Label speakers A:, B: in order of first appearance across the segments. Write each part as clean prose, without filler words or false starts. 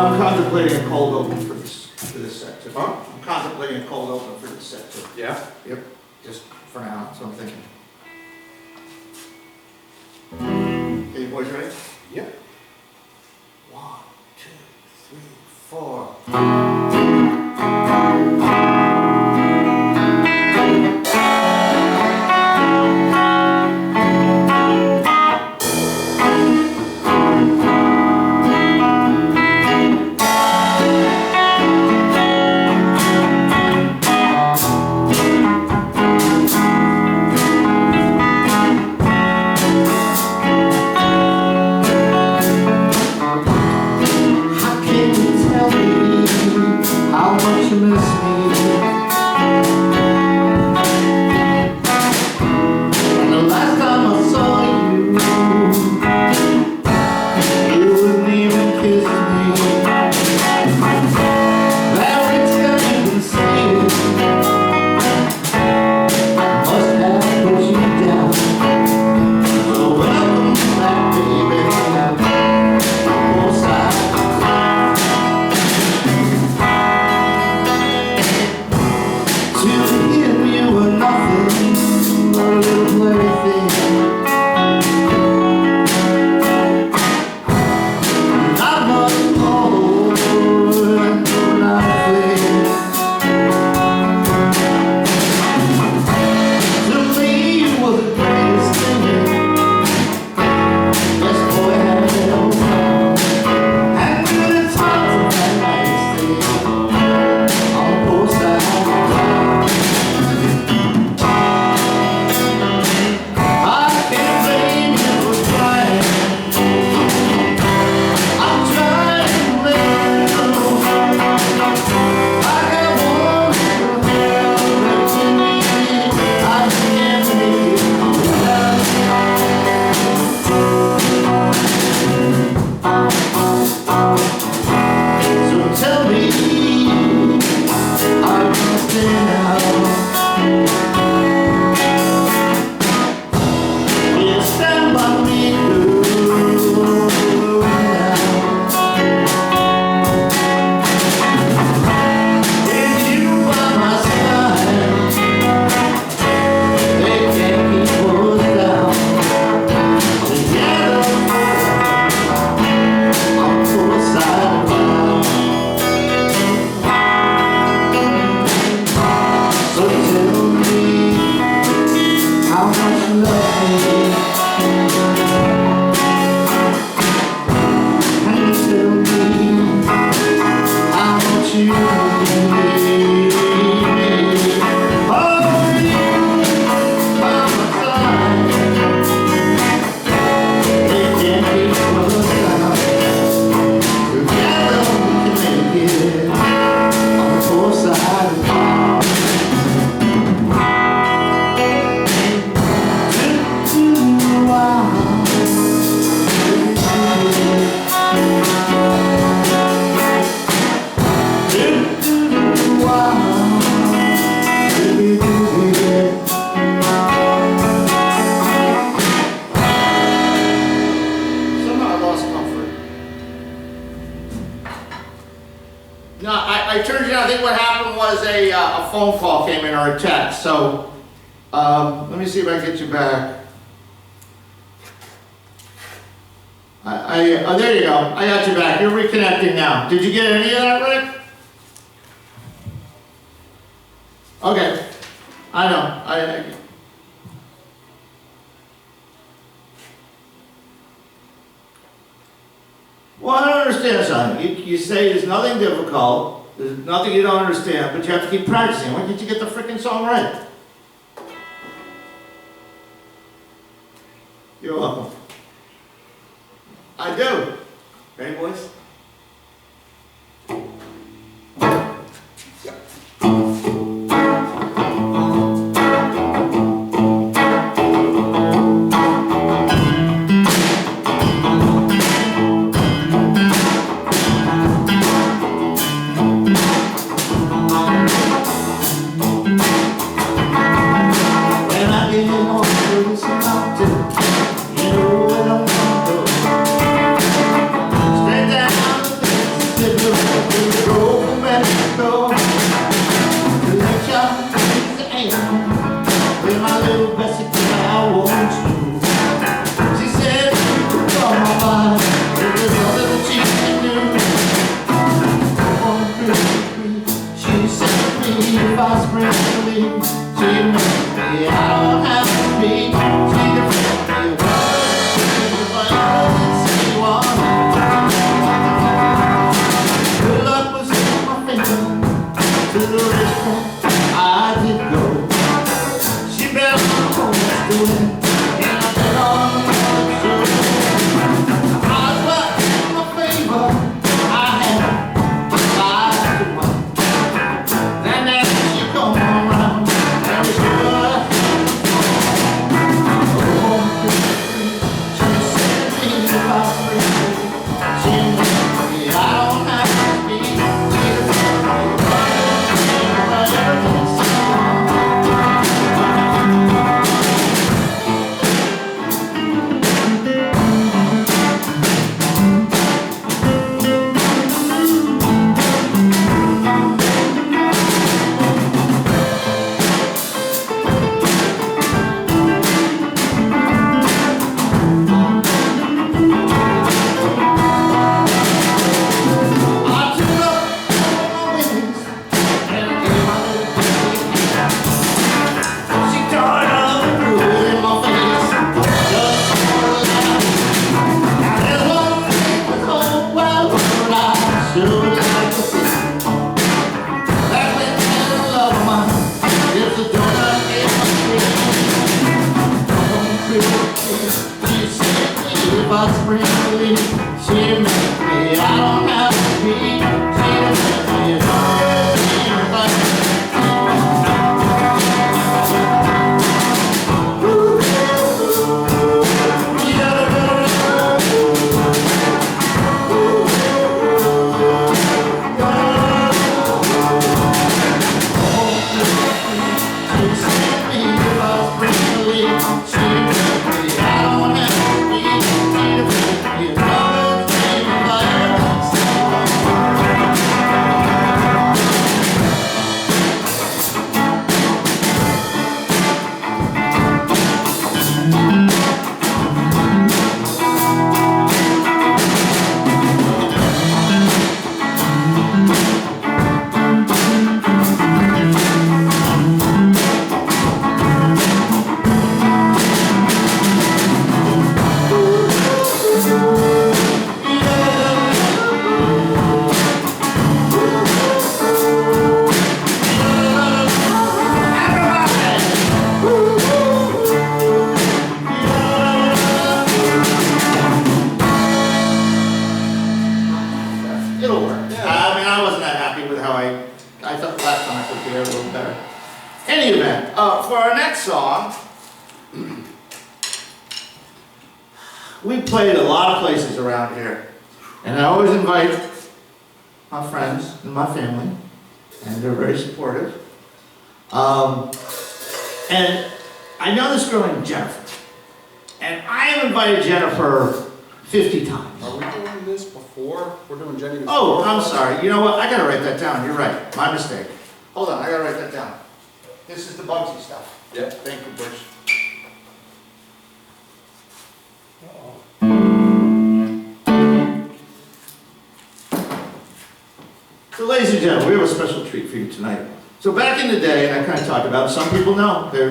A: I'm contemplating a cold open for this set too.
B: Huh?
A: I'm contemplating a cold open for this set too.
B: Yeah?
A: Yep, just for now, that's what I'm thinking. Okay, you boys ready?
B: Yeah.
A: 1, 2, 3, 4. No, I turned you down. I think what happened was a phone call came in or a text. So let me see if I can get you back. Oh, there you go. I got you back. You're reconnecting now. Did you get any of that, Rick? Okay. I know. Well, I don't understand something. You say there's nothing difficult, there's nothing you don't understand, but you have to keep practicing. Why can't you get the freaking song right? You're welcome. I do. Ready, boys? Straight down. if I spring the leaf. She met me, I don't have to be. She met me, it's always been a fight. For our next song, we played a lot of places around here, and I always invite my friends and my family, and they're very supportive. And I know this girl named Jennifer, and I have invited Jennifer 50 times.
B: Are we doing this before? We're doing Jenny before?
A: Oh, I'm sorry. You know what? I gotta write that down. You're right. My mistake. Hold on, I gotta write that down. This is the Bugsy stuff.
B: Yep.
A: Thank you, Bush. So ladies and gentlemen, we have a special treat for you tonight. So back in the day, and I kind of talked about it, some people know, they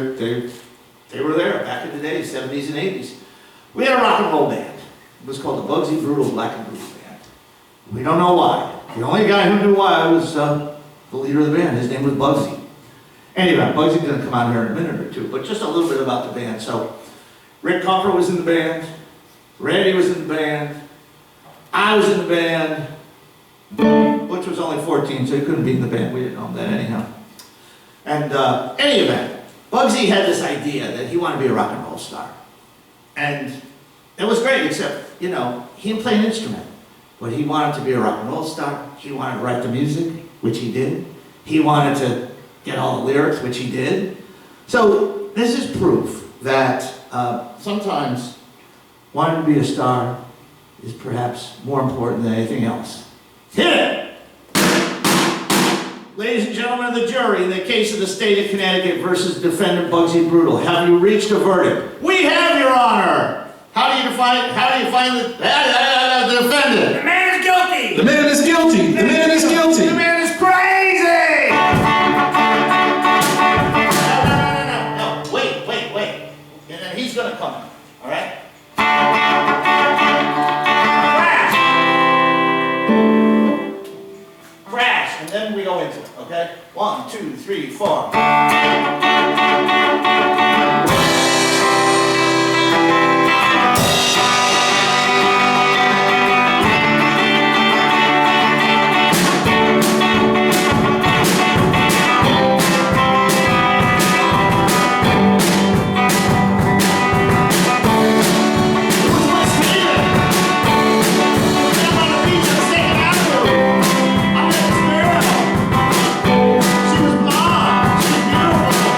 A: were there back in the day, 70s and 80s. We had a rock and roll band. It was called the Bugsy Brutal Black and Blue Band. We don't know why. The only guy who knew why was the leader of the band. His name was Bugsy. Anyway, Bugsy's going to come out here in a minute or two, but just a little bit about the band. So, Rick Comper was in the band, Randy was in the band, I was in the band, Butch was only 14, so he couldn't be in the band. We didn't know that anyhow. And any event, Bugsy had this idea that he wanted to be a rock and roll star. And it was great, except, you know, he didn't play an instrument. But he wanted to be a rock and roll star. He wanted to write the music, which he did. He wanted to get all the lyrics, which he did. So this is proof that sometimes wanting to be a star is perhaps more important than anything else. Hit it! Ladies and gentlemen of the jury, in the case of the state of Connecticut versus defendant Bugsy Brutal, have you reached a verdict? We have, Your Honor! How do you find the defendant?
C: The man is guilty!
B: The man is guilty! The man is guilty!
C: The man is crazy!
A: No. Wait. And then he's gonna come in, all right? Crash, and then we go into it, okay? 1, 2, 3, 4. She was blonde, she was beautiful.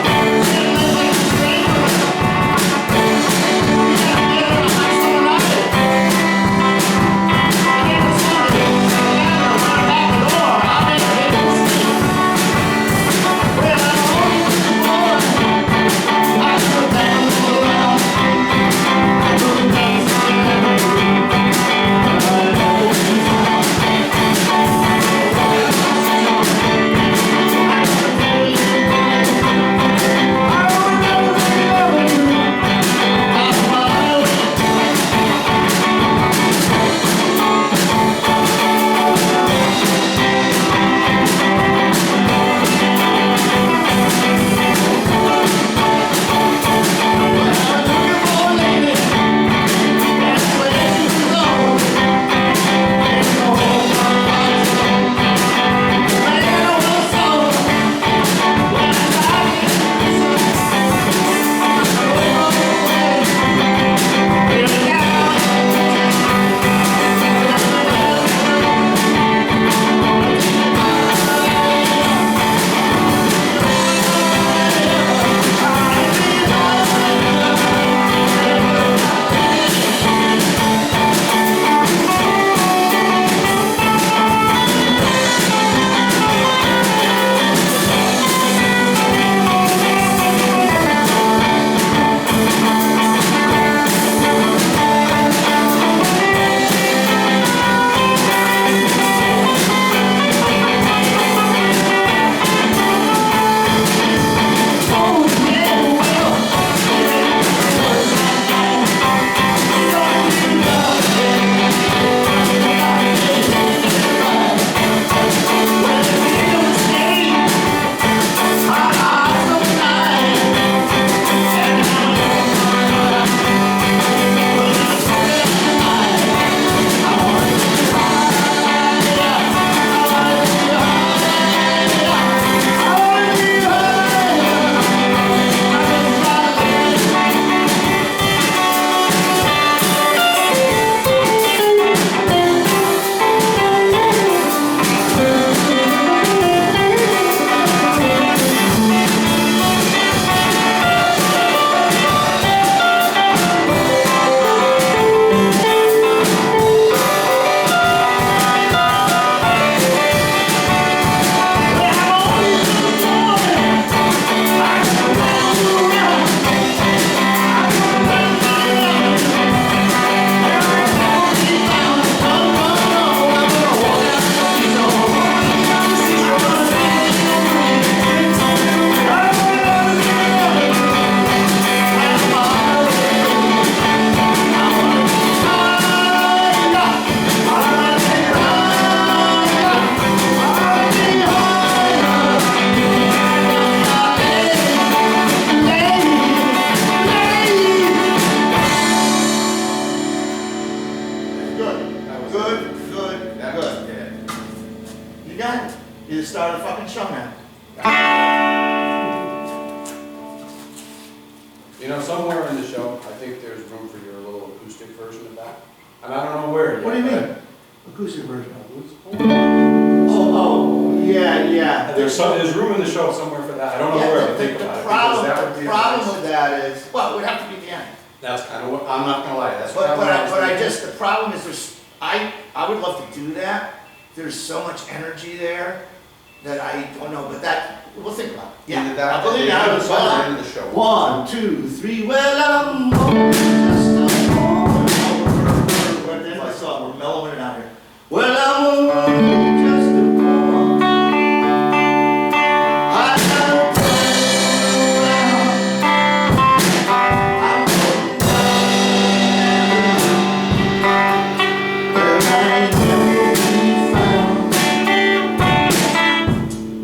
A: Good.
B: That was
A: Good.
B: That was it.
A: You got it. You just started a fucking show now.
B: You know, somewhere in the show, I think there's room for your little acoustic version of that. And I don't know where yet.
A: What do you
B: but-
A: mean? Acoustic version.
B: Oh,
A: Oh, yeah.
B: there's room in the show somewhere for that. I don't know
A: Yeah,
B: where to
A: the-
B: think
A: the
B: about it.
A: problem-
B: because that would
A: The
B: be a
A: problem
B: nice-
A: with that is, well, it would have to be the end.
B: That's kind of what, I'm not gonna lie, that's what
A: But
B: I was
A: I
B: thinking.
A: just, the problem is I would love to do that. There's so much energy there that I don't know, but that, we'll think about it.
B: Either
A: Yeah,
B: that,
A: I believe
B: either
A: that.
B: the song or end of the show.
A: 1, 2, 3, well, I'm just a boy. We're at the end of the song, we're mellowing it out here. Well, I'm just a boy. I got a I'm going where I never be found.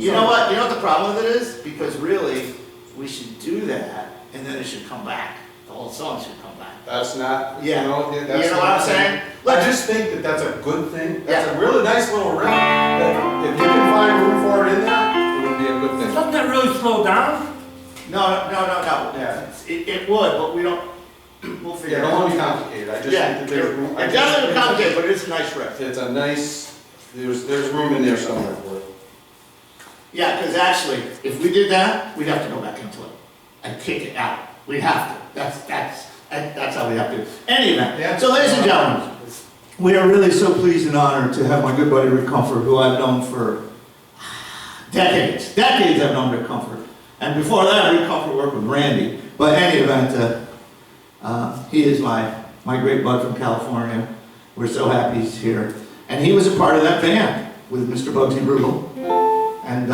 A: You know what? You know what the problem with it is? Because really, we should do that, and then it should come back. The whole song should come back.
B: That's not,
A: Yeah.
B: you know, that's.
A: You know what I'm saying?
B: I just think that that's a good thing. That's
A: Yeah.
B: a really nice little riff. That if you can find room for it in there, it would be a good thing.
C: Doesn't that really slow down?
A: No.
B: Yeah.
A: It would, but we don't, we'll figure
B: Yeah,
A: it
B: don't want
A: out.
B: to be complicated. I just
A: Yeah,
B: think that there's room. I
A: it
B: just
A: doesn't
B: think
A: complicate, but it's a nice riff.
B: It's a nice, there's room in there somewhere for it.
A: Yeah, because actually, if we did that, we'd have to go back into it and kick it out. We'd have to. That's how we have to. Anyway,
B: Yeah.
A: so ladies and gentlemen, we are really so pleased and honored to have my good buddy Rick Comfort, who I've known for decades. Decades I've known Rick Comfort. And before that, Rick Comfort worked with Randy. But in any event, he is my great bud from California. We're so happy he's here. And he was a part of that band with Mr. Bugsy Brutal. And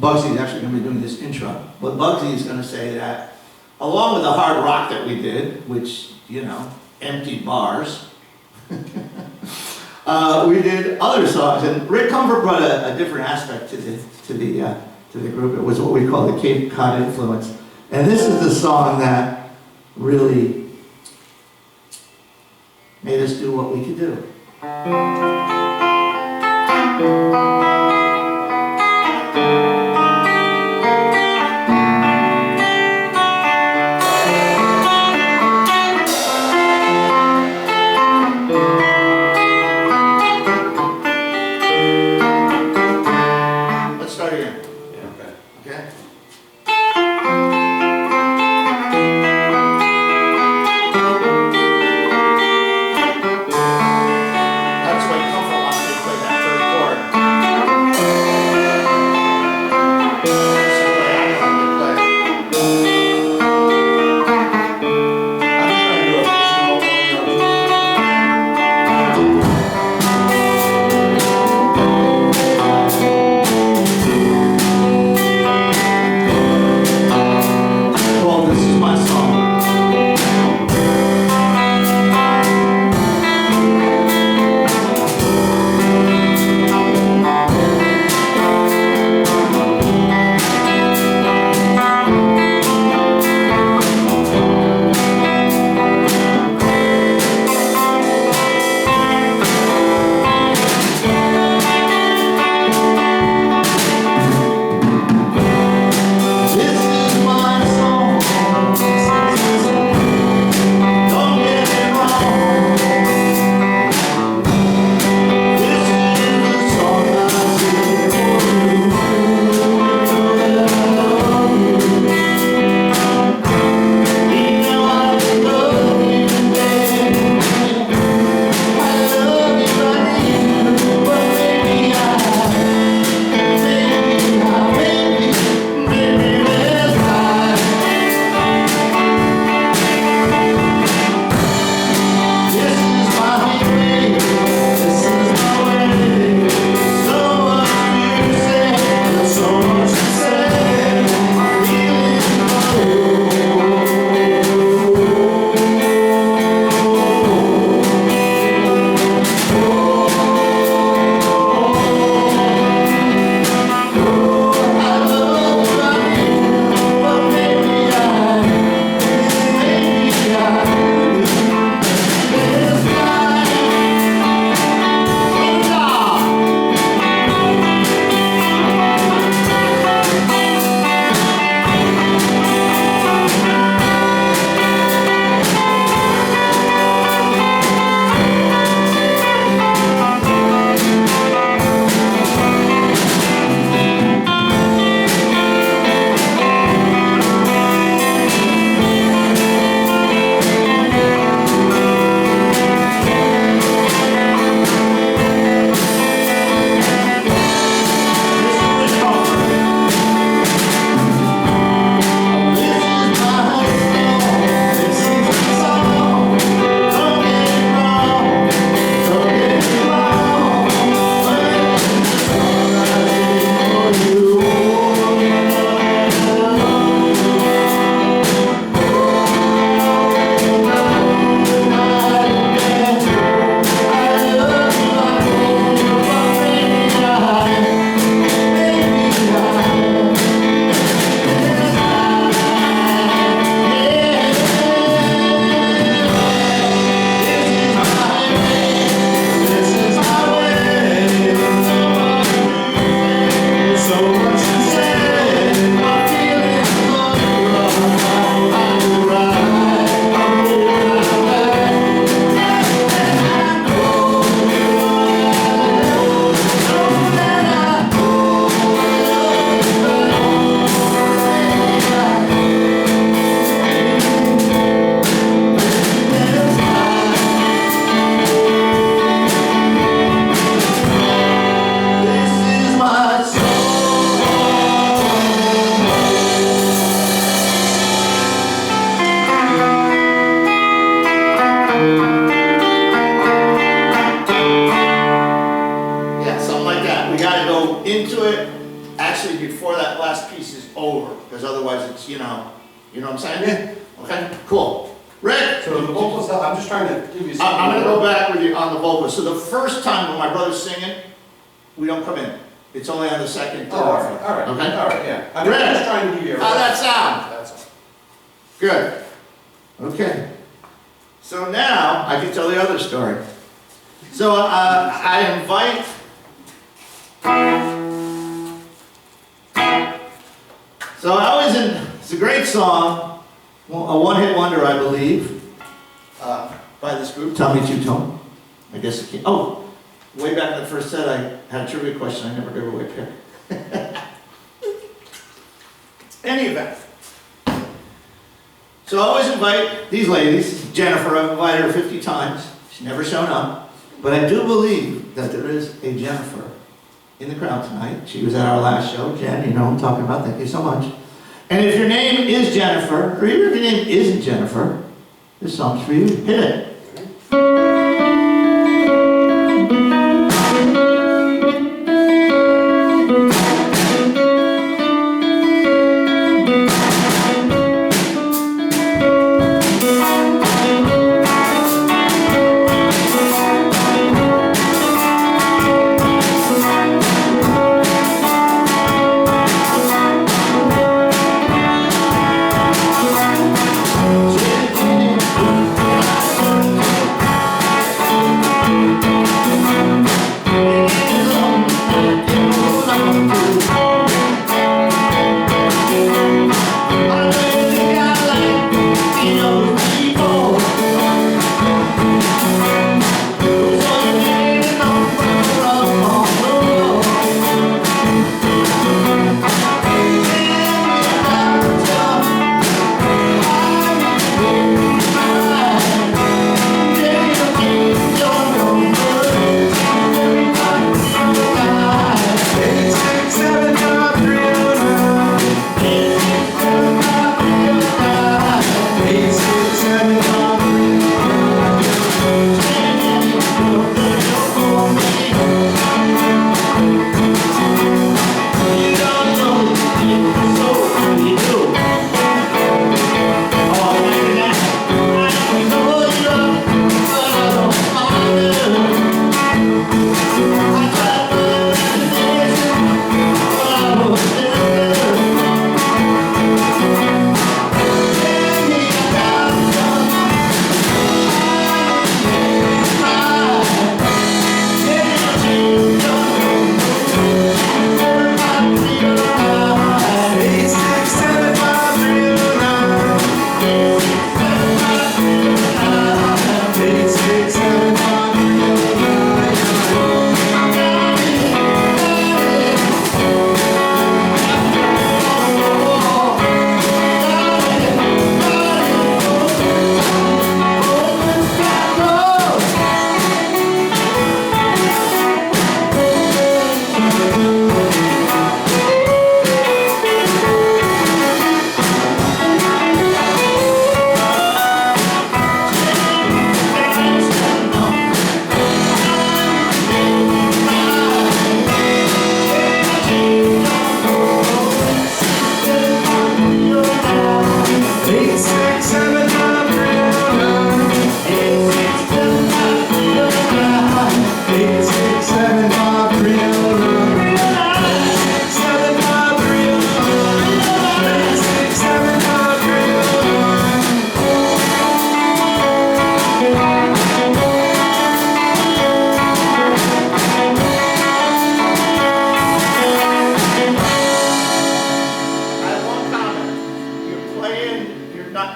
A: Bugsy is actually going to be doing this intro. But Bugsy is going to say that along with the hard rock that we did, which, you know, emptied bars, we did other songs. And Rick Comfort brought a different aspect to the group. It was what we call the Cape Cod influence. And this is the song that really made us do what we could do. Let's start again,
B: Yeah, okay.
A: okay? That's why Comfort wants me to play that third chord. into it actually before that last piece is over, because otherwise it's, you know what I'm saying? Okay, cool. Rick?
B: So the vocals, I'm just trying to give you something.
A: I'm gonna go back with you on the vocals. So the first time when my brother's singing, we don't come in. It's only on the second,
B: Oh,
A: third.
B: all right,
A: Okay?
B: all right, yeah. I'm just trying to give you a.
A: How'd that sound?
B: That's all.
A: Good. Okay. So now I can tell the other story. So I invite. So it's a great song, a one-hit wonder, I believe, by this group, Tommy Two-Tone. I guess it came. Oh, way back in the first set, I had a trivia question. I never gave away pick. Any event. So I always invite these ladies. Jennifer, I've invited her 50 times. She's never shown up. But I do believe that there is a Jennifer in the crowd tonight. She was at our last show. Jen, you know who I'm talking about. Thank you so much. And if your name is Jennifer, or even if your name isn't Jennifer, this song's for you. Hit it.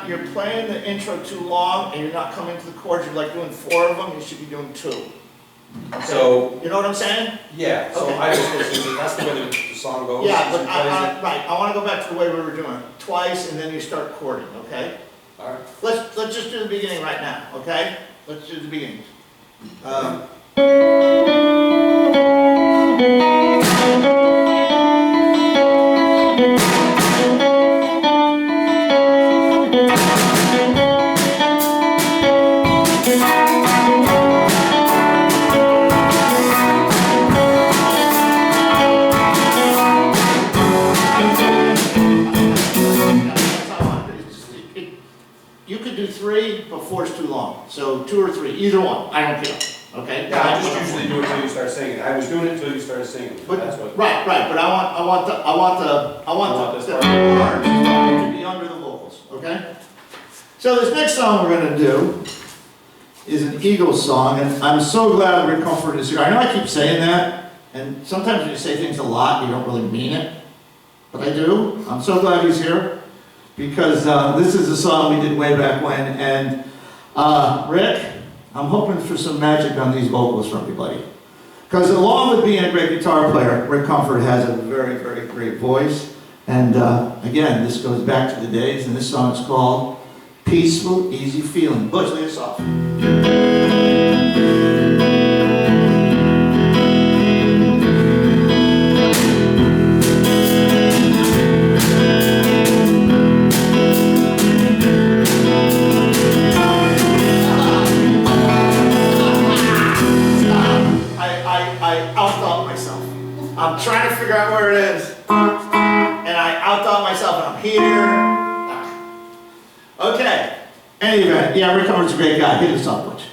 A: You're playing the intro too long and you're not coming to the chords. You're like doing 4 of them, you should be doing 2. Okay?
B: So,
A: you know what I'm saying?
B: yeah, so
A: Okay.
B: I was listening, that's the way the song goes.
A: Yeah, but
B: She plays it.
A: right, I want to go back to the way we were doing it. Twice and then you start chording, okay?
B: All right.
A: Let's just do the beginning right now, okay? Let's do the beginning. 2 or 3, either one, I don't care, okay?
B: Yeah, I just usually do it until you start singing. I was doing it until you started singing.
A: But,
B: That's what.
A: right, but I want the
B: this
A: the
B: part.
A: words to be under the vocals, okay? So this next song we're gonna do is an Eagles song, and I'm so glad Rick Comfort is here. I know I keep saying that, and sometimes when you say things a lot, you don't really mean it, but I do. I'm so glad he's here, because this is a song we did way back when, and Rick, I'm hoping for some magic on these vocals from everybody. Because along with being a great guitar player, Rick Comfort has a very, very great voice. And again, this goes back to the days, and this song is called Peaceful, Easy Feeling. Butch, lead us off. I outthought myself. I'm trying to figure out where it is, and I outthought myself, and I'm here. Okay. Anyway, yeah, Rick Comfort's a great guy. Hit us up, Butch.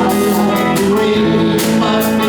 A: I like the way my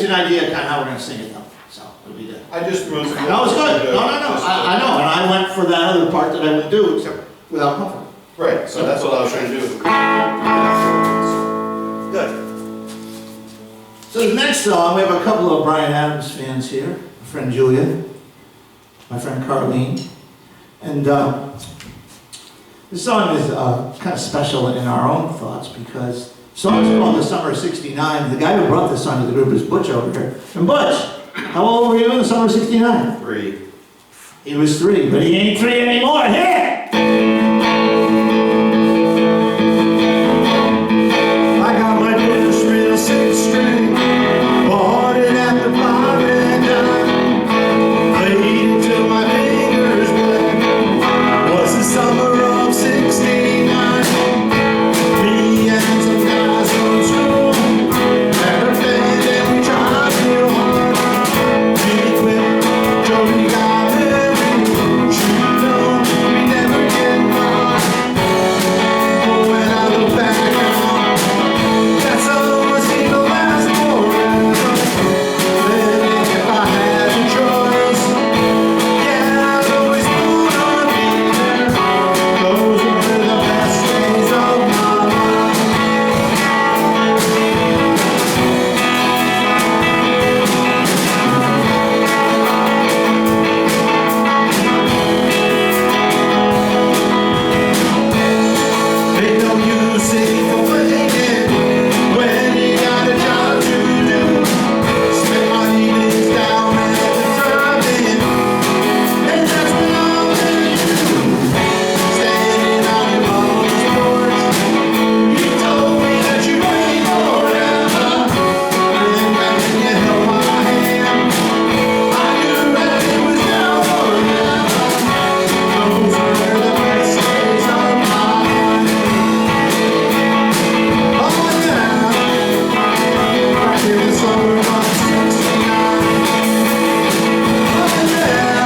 A: you an idea of kind of how we're gonna sing it though, so it'll be good.
B: I just moved.
A: No, it's good, no, I know, and I went for that other part that I wouldn't do, except without comfort.
B: Right, so that's what I was trying to do.
A: Good. So the next song, we have a couple of Bryan Adams fans here, my friend Julia, my friend Carlene, and this song is kind of special in our own thoughts because the song is called The Summer of '69. The guy who brought this song to the group is Butch over here. And Butch, how old were you in the summer of '69?
B: 3.
A: He was 3, but he ain't 3 anymore. Here!
C: I got my first real 6th string, bought it at the bar and played till my fingers bled. Was the summer of '69. Me and some guys from school had a band and we tried real hard. We quit, Jody got married. Shoot, no, we never get by. But when I look back now, that summer seemed to last forever. Then if I had a choice, yeah, I'd always put on me there. Those were the best days of my life. Ain't no use in complaining when you got a job to do. Spend my evenings down at the drive-in, and that's when I met you. Standing on your mama's porch, you told me that you wait forever. And when you held my hand, I knew that it was now or never. Those were the best days of my life. Oh yeah, back in the summer of '69. Oh yeah,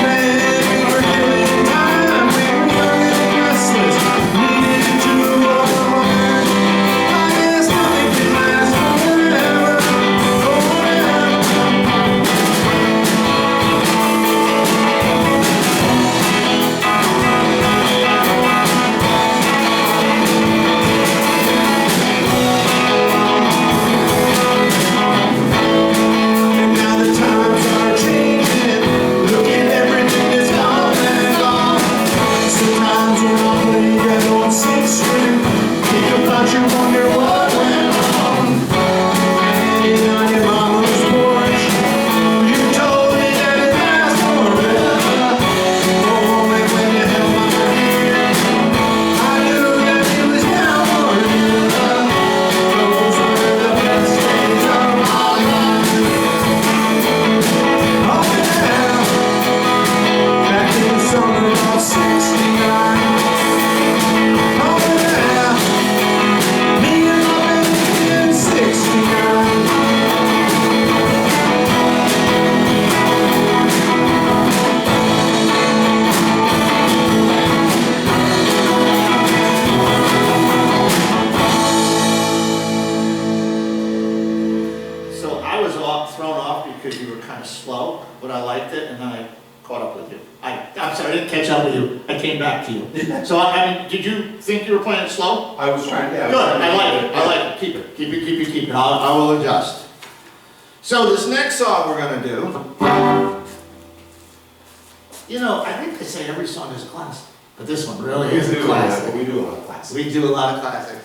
C: man, we were killing time. We were young and restless, needed to overrun. I guess nothing can last forever. Oh yeah. And now the times are changing. Look at everything that's gone and gone. Sometimes when I play that old 6th string, think about you, wonder what went wrong. Standing on your mama's porch, you told me that it lasts forever. Oh, and when you held my hand, I knew that it was now or never. Those were the best days of my life. Oh yeah, back in the summer of '69. Oh yeah, me and my baby in '69.
A: So I was thrown off because you were kind of slow, but I liked it, and then I caught up with you. I'm sorry, I didn't catch up with you. I came back to you. So I mean, did you think you were playing it slow?
B: I was trying, yeah.
A: Good, I like it, I like it. Keep it, keep it, keep it, keep it. I will adjust. So this next song we're gonna do, you know, I think they say every song is a classic, but this one really is a classic.
B: We do a lot of classics.
A: We do a lot of classics.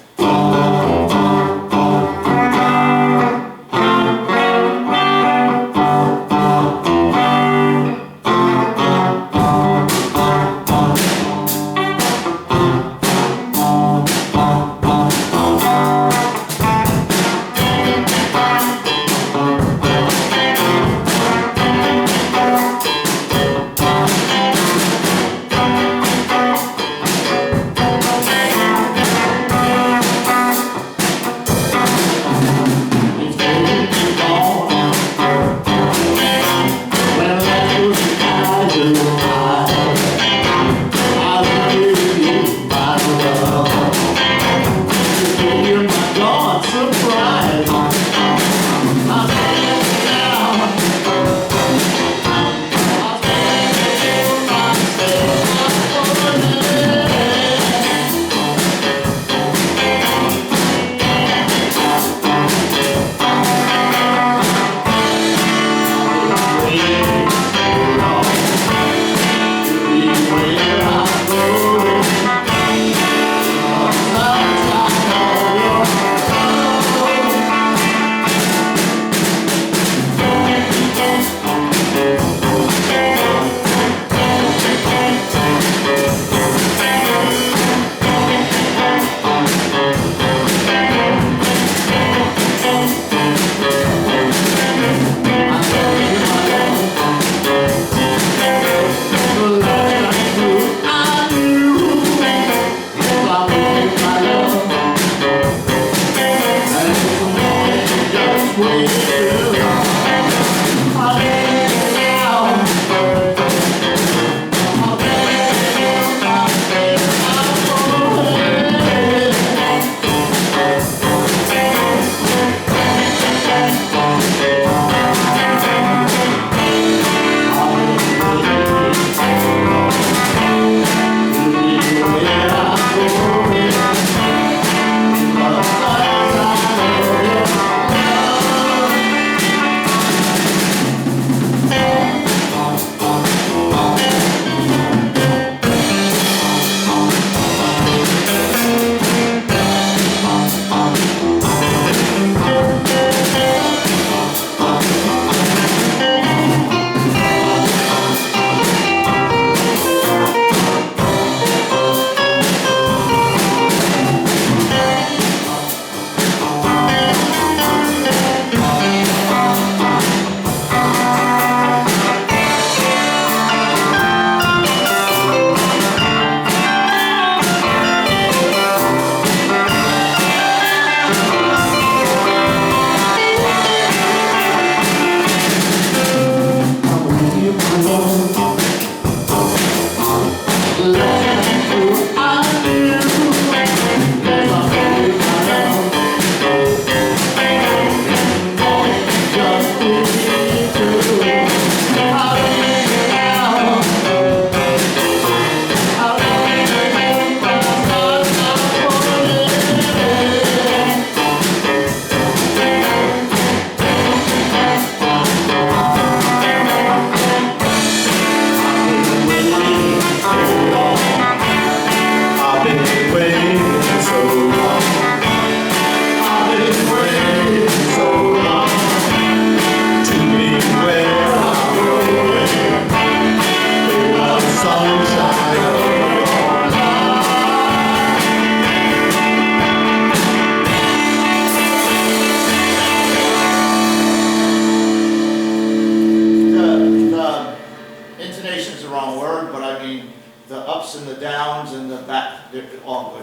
A: wrong word, but I mean, the ups and the downs and the back, they're all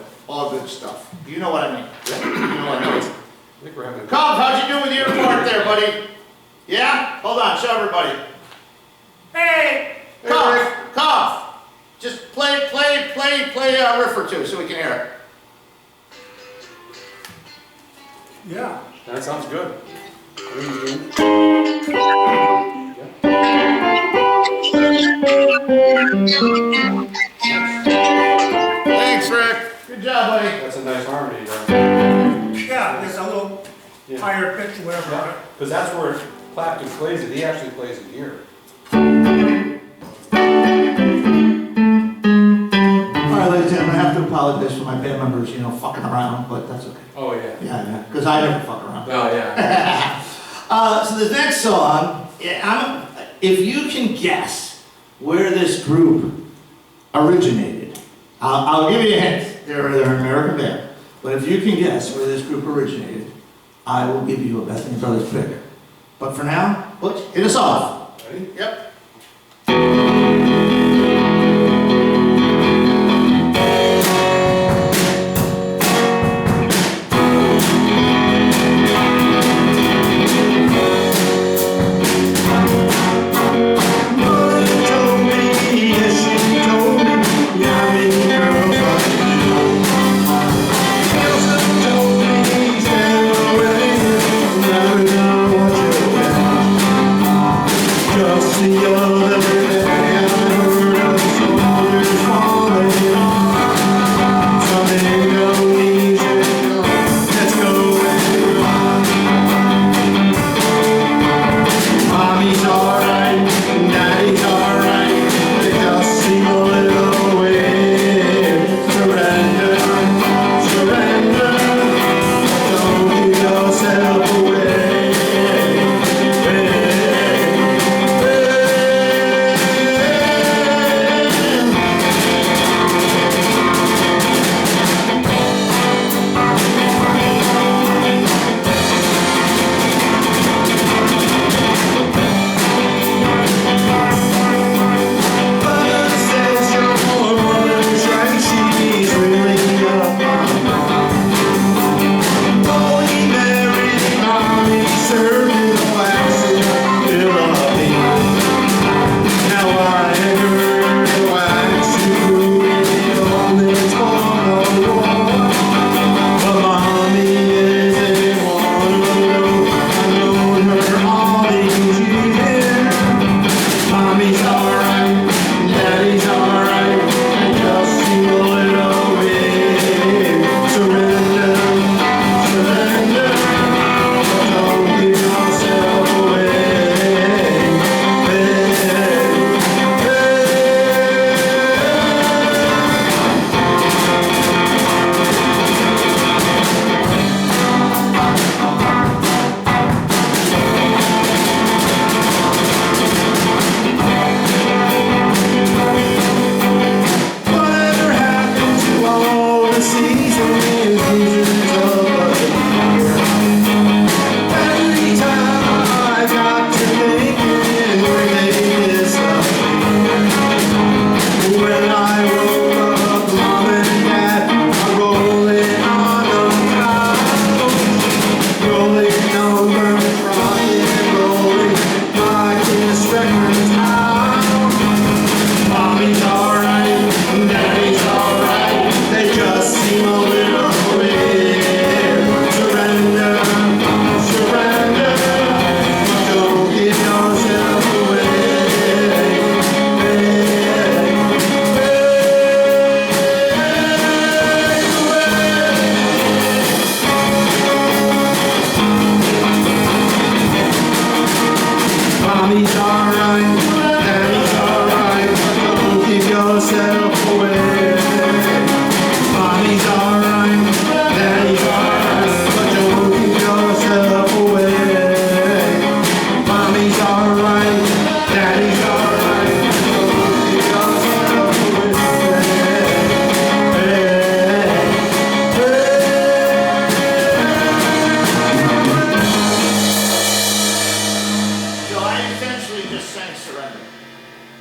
A: good stuff. You know what I mean? You know what I mean?
B: I think we're having a
A: Cobb, how'd you do with your report there, buddy? Yeah? Hold on, show everybody. Hey! Cobb, just play a riff or two so we can hear it.
D: Yeah.
B: That sounds good. What are you doing?
A: Thanks, Rick. Good job, buddy.
B: That's a nice harmony there.
D: Yeah, it's a little
B: Yeah.
D: higher pitch or whatever.
B: Because that's where Clapton plays it. He actually plays it here.
A: All right, ladies and gentlemen, I have to apologize for my band members, fucking around, but that's okay.
B: Oh, yeah.
A: Yeah, because I never fuck around.
B: Oh, yeah.
A: So the next song, if you can guess where this group originated, I'll give you a hint. They're an American band. But if you can guess where this group originated, I will give you a Bethany Brothers pick. But for now, Butch, hit us off.
B: Ready?
A: Yep.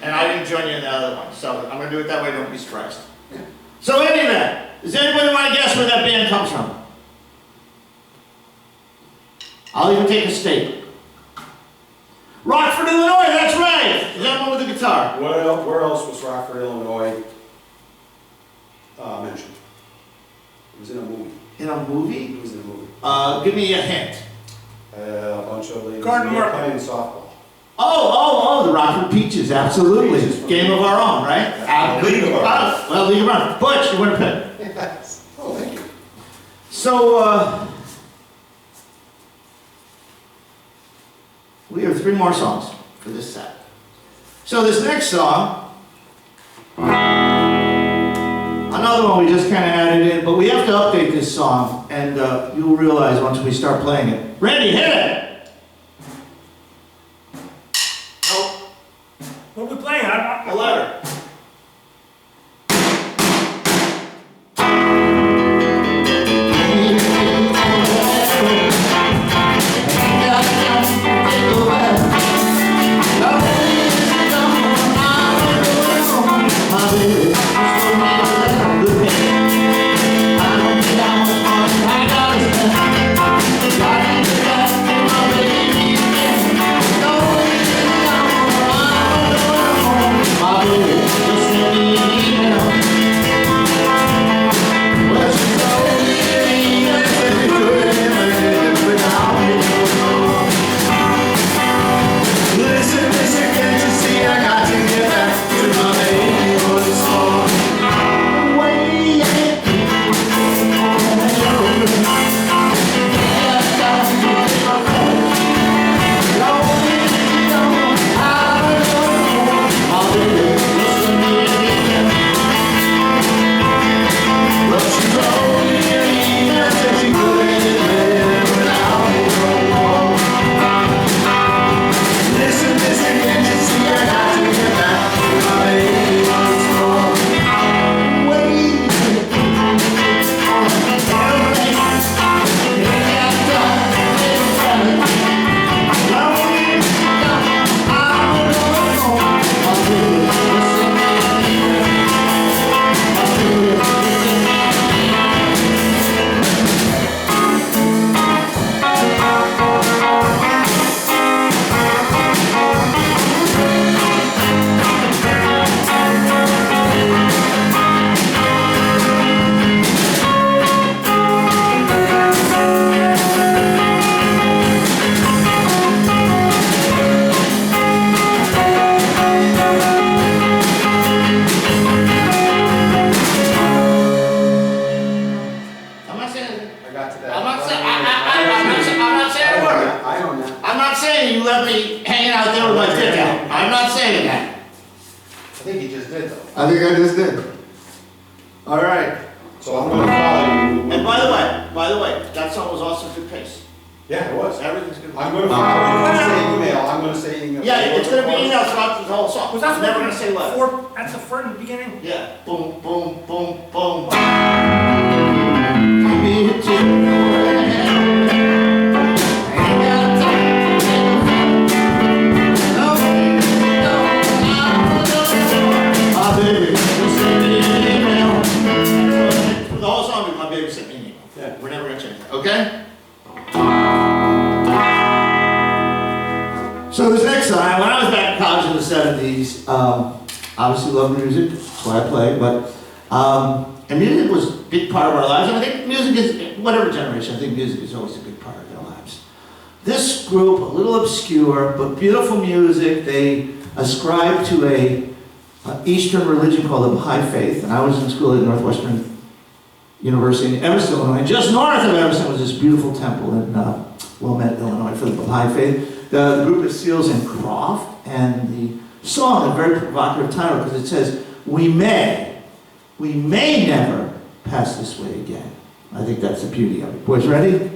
A: and I didn't join you in the other one, so I'm gonna do it that way, don't be surprised. So in any event, does anybody want to guess where that band comes from? I'll even take a state. Rockford, Illinois, that's right! The gentleman with the guitar.
B: Where else was Rockford, Illinois mentioned? It was in a movie.
A: In a movie?
B: It was in a movie.
A: Give me a hint.
B: A bunch of ladies
D: Garden
B: were
D: Market.
B: playing softball.
A: Oh, the Rockford Peaches, absolutely.
B: Peaches.
A: Game of our own, right?
B: League of our own.
A: Well, League of our own. Butch, you want to pick?
B: Yes. Oh, thank you.
A: So, we have 3 more songs for this set. So this next song, another one we just kind of added in, but we have to update this song, and you'll realize once we start playing it. Randy, hit it! Nope,
D: What are we playing?
A: a letter.
C: I think I just did.
A: All right.
B: So I'm gonna follow you.
A: And by the way, that song was also good pace.
B: Yeah, it was.
A: Everything's good.
B: I'm gonna follow you. When you say email, I'm gonna say email.
A: Yeah, it's gonna be email throughout the whole song.
D: Was that
A: I'm never gonna say less.
D: That's the front in the beginning?
A: Yeah. Boom, boom, boom, boom. Give me a tip. Ain't got time to take a no, my baby just sent me an email. The whole song is my baby sent me an email.
B: Yeah.
A: We're never gonna change that, okay? So this next song, when I was back in college in the 70s, obviously loved music, that's why I played, but, and music was a big part of our lives, and I think music is, whatever generation, I think music is always a big part of their lives. This group, a little obscure, but beautiful music, they ascribe to a Eastern religion called the Baha'i Faith, and I was in school at Northwestern University in Evanston, Illinois, and just north of Evanston was this beautiful temple in Wilmette, Illinois, for the Baha'i Faith. The group is Seals and Croft, and the song, a very provocative title, because it says, we may never pass this way again. I think that's the beauty of it. Boys, ready?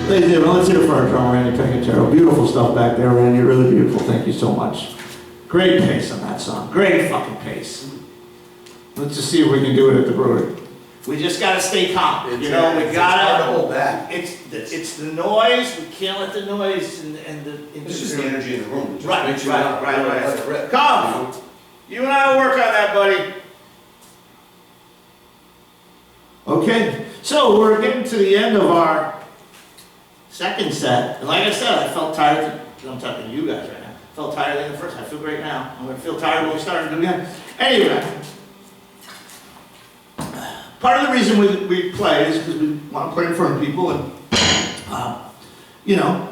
A: Ladies and gentlemen, let's hear it for our drummer, Randy Pignataro. Beautiful stuff back there, Randy, really beautiful. Thank you so much. Great pace on that song, great fucking pace. Let's just see if we can do it at the brewery. We just gotta stay calm, you know, we
B: It's hard to
A: gotta,
B: hold back.
A: it's the noise, we can't let the noise and the.
B: It's just the energy in the room. It just
A: Right,
B: makes you
A: right,
B: let it
A: right.
B: rip,
A: Come.
B: you know?
A: You and I will work on that, buddy. Okay, so we're getting to the end of our second set, and like I said, I felt tired, I'm talking to you guys right now, felt tired in the first, I feel great now, I'm gonna feel tired when we start to do it again. Anyway, part of the reason we play is because we want to play in front of people, and, you know,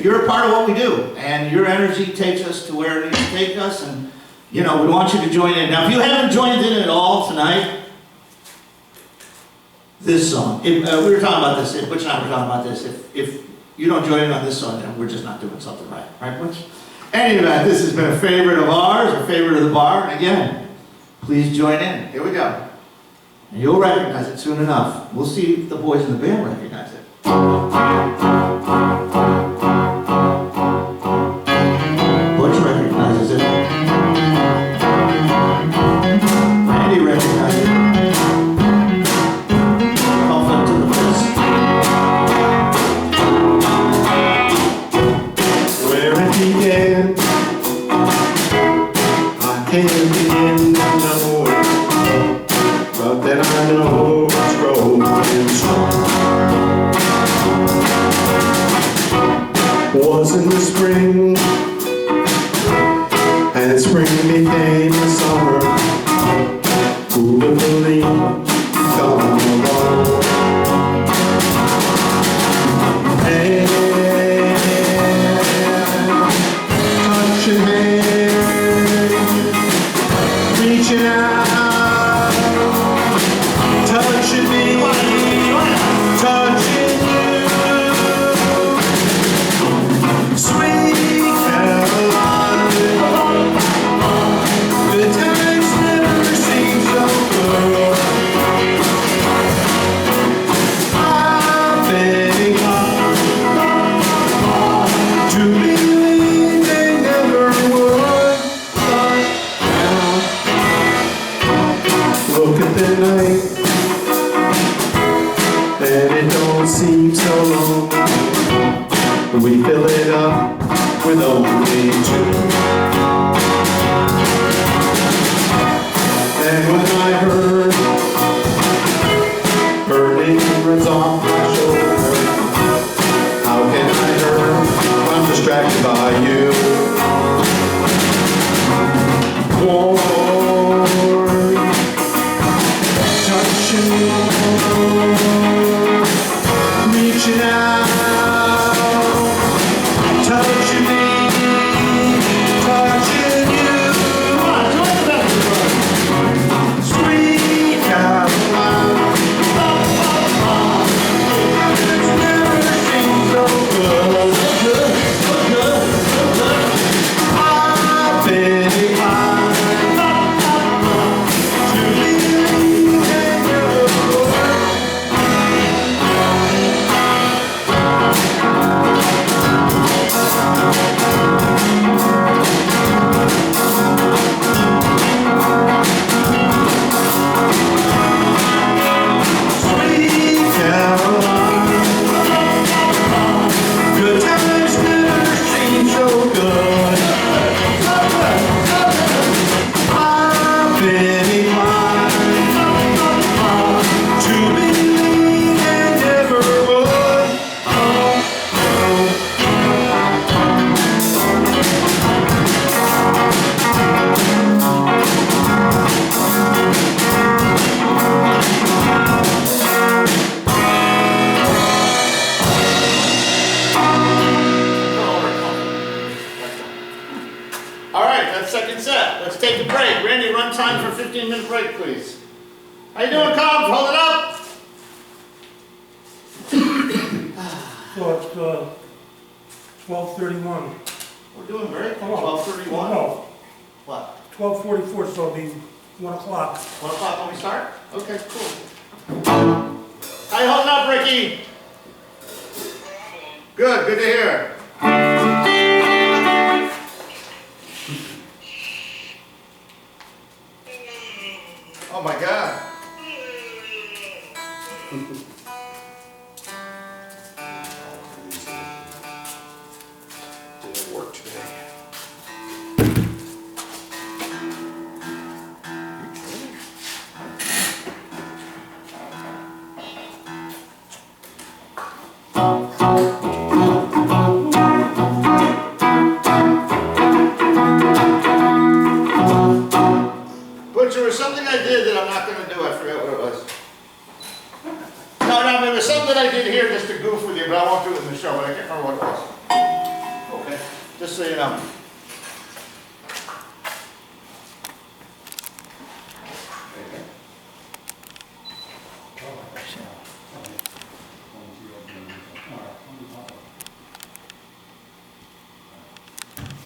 A: you're a part of what we do, and your energy takes us to where it needs to take us, and, you know, we want you to join in. Now, if you haven't joined in at all tonight, this song, we were talking about this, Butch and I were talking about this, if you don't join in on this song, then we're just not doing something right, right, Butch? Anyway, this has been a favorite of ours, a favorite of the bar, and again, please join in. Here we go. And you'll recognize it soon enough. We'll see if the boys in the band recognize it. Butch recognizes it. Randy recognizes it. Off up to the first.
C: Where it began, I can't begin to know, but then I know it's growing strong. Was in the spring, and spring became the summer. Who would believe come along? Hey, touching hands, reaching out, touching me, touching you, sweet Caroline. The times never seem so good. I've been to believe they never would, but now look at the night, and it don't seem so long. We fill it up with only two. And when I heard her name off my shoulder, how can I hurt? I'm distracted by you. Warm, touching you, reaching out, touching me, touching you.
A: Come on, join the best.
C: Sweet Caroline, it's never seemed so good. I've been inclined to believe in your word.
A: for a 15-minute break, please. How you doing, Cobb? Hold it up.
D: So it's 12:31.
A: We're doing great.
D: Oh,
A: 12:31.
D: No,
A: What?
D: 12:44, so it'll be 1 o'clock.
A: 1 o'clock when we start? Okay, cool. How you holding up, Ricky? Good to hear. Oh my God.
B: Didn't work today.
A: Butcher, there was something I did that I'm not gonna do, I forget what it was. No, there was something I did here just to goof with you, but I won't do it in the show, but I can't remember what it was. Okay. Just so you know.